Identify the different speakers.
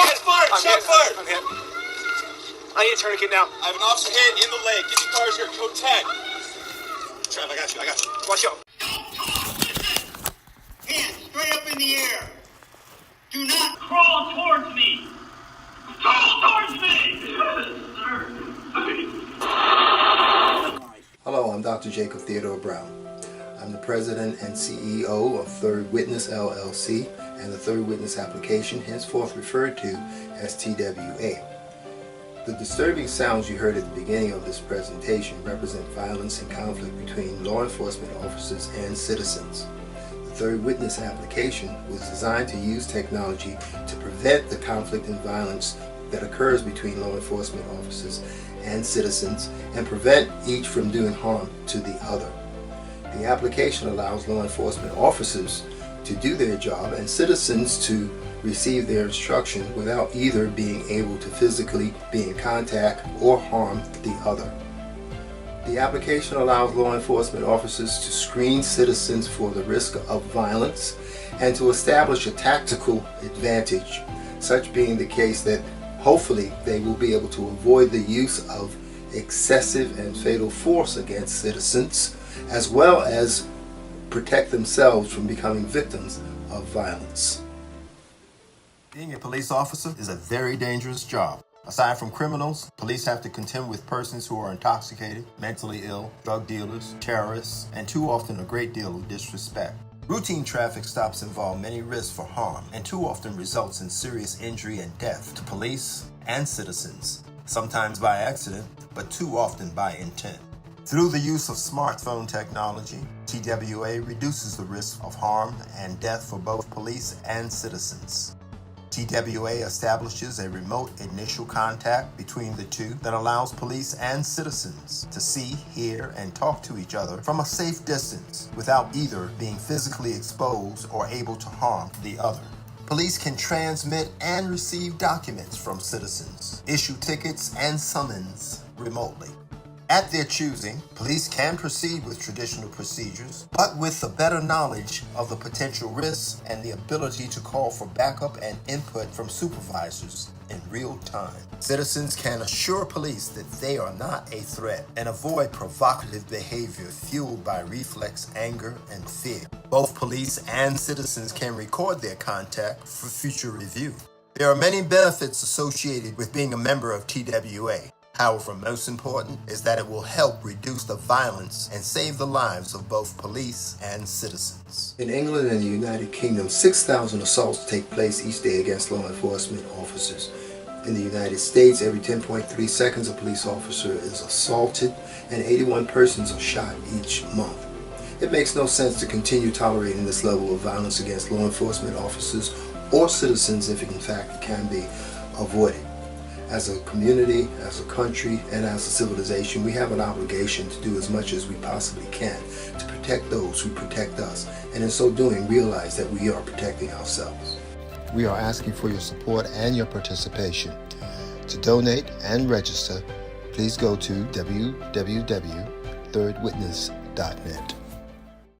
Speaker 1: Shots fired! Shots fired!
Speaker 2: I'm hit. I need a tourniquet now.
Speaker 1: I have an officer hit in the leg. Get your cars here. Code 10. Trav, I got you.
Speaker 2: Watch out.
Speaker 3: Hands straight up in the air. Do not
Speaker 4: Crawl towards me! Crawl towards me! Yes, sir.
Speaker 5: Hello, I'm Dr. Jacob Theodore Brown. I'm the President and CEO of Third Witness LLC and the Third Witness application, henceforth referred to as TWA. The disturbing sounds you heard at the beginning of this presentation represent violence and conflict between law enforcement officers and citizens. The Third Witness application was designed to use technology to prevent the conflict and violence that occurs between law enforcement officers and citizens and prevent each from doing harm to the other. The application allows law enforcement officers to do their job and citizens to receive their instruction without either being able to physically be in contact or harm the other. The application allows law enforcement officers to screen citizens for the risk of violence and to establish a tactical advantage, such being the case that hopefully they will be able to avoid the use of excessive and fatal force against citizens, as well as protect themselves from becoming victims of violence.
Speaker 6: Being a police officer is a very dangerous job. Aside from criminals, police have to contend with persons who are intoxicated, mentally ill, drug dealers, terrorists, and too often a great deal of disrespect. Routine traffic stops involve many risks for harm and too often results in serious injury and death to police and citizens, sometimes by accident, but too often by intent. Through the use of smartphone technology, TWA reduces the risk of harm and death for both police and citizens. TWA establishes a remote initial contact between the two that allows police and citizens to see, hear, and talk to each other from a safe distance without either being physically exposed or able to harm the other. Police can transmit and receive documents from citizens, issue tickets and summons remotely. At their choosing, police can proceed with traditional procedures, but with the better knowledge of the potential risks and the ability to call for backup and input from supervisors in real time. Citizens can assure police that they are not a threat and avoid provocative behavior fueled by reflex anger and fear. Both police and citizens can record their contact for future review. There are many benefits associated with being a member of TWA. However, most important is that it will help reduce the violence and save the lives of both police and citizens.
Speaker 5: In England and the United Kingdom, 6,000 assaults take place each day against law enforcement officers. In the United States, every 10.3 seconds a police officer is assaulted and 81 persons are shot each month. It makes no sense to continue tolerating this level of violence against law enforcement officers or citizens if in fact it can be avoided. As a community, as a country, and as a civilization, we have an obligation to do as much as we possibly can to protect those who protect us, and in so doing realize that we are protecting ourselves. We are asking for your support and your participation. To donate and register, please go to www.thirdwitness.net.